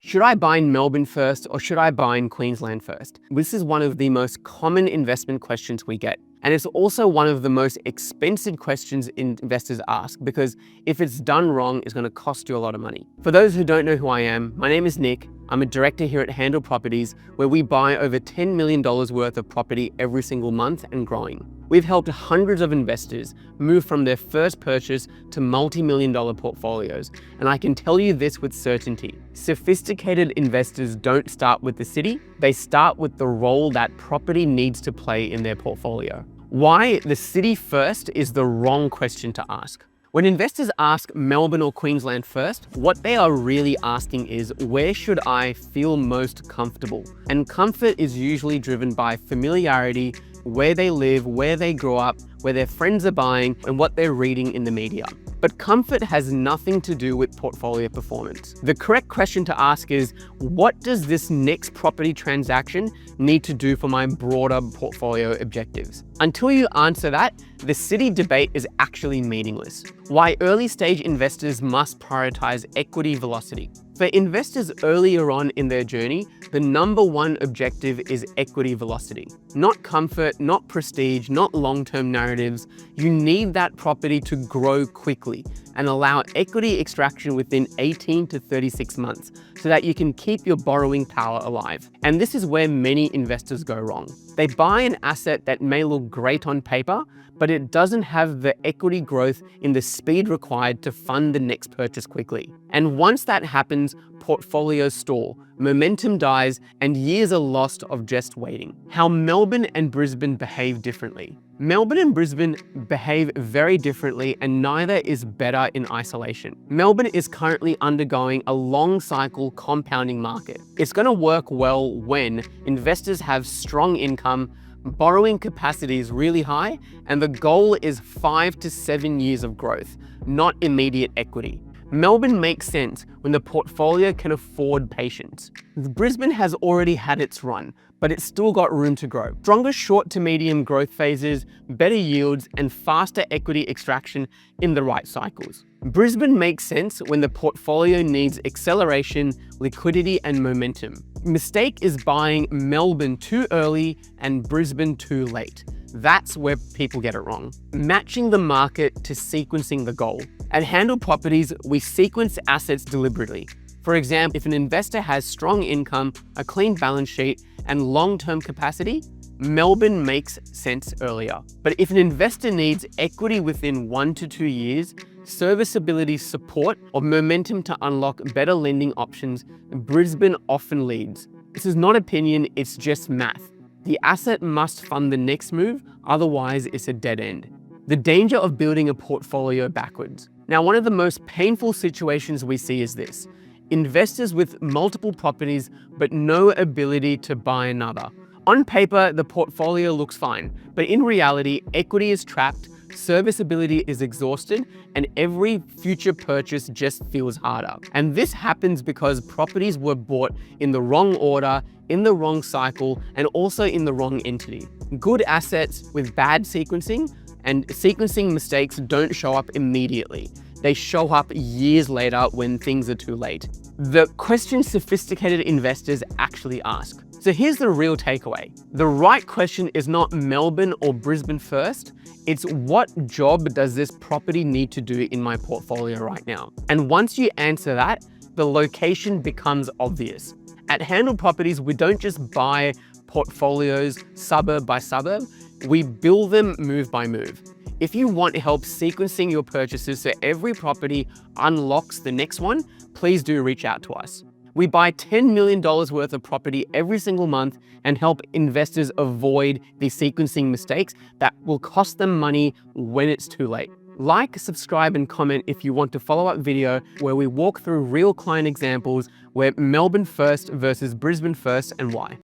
Should I buy in Melbourne first or should I buy in Queensland first? This is one of the most common investment questions we get. And it's also one of the most expensive questions investors ask because if it's done wrong, it's going to cost you a lot of money. For those who don't know who I am, my name is Nick. I'm a director here at Handle Properties, where we buy over $10 million worth of property every single month and growing. We've helped hundreds of investors move from their first purchase to multi-million-dollar portfolios. And I can tell you this with certainty. Sophisticated investors don't start with the city, they start with the role that property needs to play in their portfolio. Why the city first is the wrong question to ask. When investors ask Melbourne or Queensland first, what they are really asking is, where should I feel most comfortable? And comfort is usually driven by familiarity, where they live, where they grow up, where their friends are buying, and what they're reading in the media. But comfort has nothing to do with portfolio performance. The correct question to ask is, what does this next property transaction need to do for my broader portfolio objectives? Until you answer that, the city debate is actually meaningless. Why early stage investors must prioritize equity velocity. For investors earlier on in their journey, the number one objective is equity velocity. Not comfort, not prestige, not long-term narratives. You need that property to grow quickly and allow equity extraction within 18 to 36 months so that you can keep your borrowing power alive. And this is where many investors go wrong. They buy an asset that may look great on paper, but it doesn't have the equity growth in the speed required to fund the next purchase quickly. And once that happens, portfolios stall, momentum dies, and years are lost of just waiting. How Melbourne and Brisbane behave differently. Melbourne and Brisbane behave very differently, and neither is better in isolation. Melbourne is currently undergoing a long cycle compounding market. It's going to work well when investors have strong income, borrowing capacity is really high, and the goal is 5 to 7 years of growth, not immediate equity. Melbourne makes sense when the portfolio can afford patience. Brisbane has already had its run, but it's still got room to grow. Stronger short to medium growth phases, better yields, and faster equity extraction in the right cycles. Brisbane makes sense when the portfolio needs acceleration, liquidity, and momentum. Mistake is buying Melbourne too early and Brisbane too late. That's where people get it wrong. Matching the market to sequencing the goal. At Handle Properties, we sequence assets deliberately. For example, if an investor has strong income, a clean balance sheet, and long-term capacity, Melbourne makes sense earlier. But if an investor needs equity within 1 to 2 years, serviceability support, or momentum to unlock better lending options, Brisbane often leads. This is not opinion, it's just math. The asset must fund the next move, otherwise it's a dead end. The danger of building a portfolio backwards. Now, one of the most painful situations we see is this. Investors with multiple properties, but no ability to buy another. On paper, the portfolio looks fine, but in reality, equity is trapped, serviceability is exhausted, and every future purchase just feels harder. And this happens because properties were bought in the wrong order, in the wrong cycle, and also in the wrong entity. Good assets with bad sequencing and sequencing mistakes don't show up immediately. They show up years later when things are too late. The question sophisticated investors actually ask. So here's the real takeaway. The right question is not Melbourne or Brisbane first. It's what job does this property need to do in my portfolio right now? And once you answer that, the location becomes obvious. At Handle Properties, we don't just buy portfolios suburb by suburb, we build them move by move. If you want help sequencing your purchases so every property unlocks the next one, please do reach out to us. We buy $10 million worth of property every single month and help investors avoid these sequencing mistakes that will cost them money when it's too late. Like, subscribe, and comment if you want a follow-up video where we walk through real client examples where Melbourne first versus Brisbane first and why.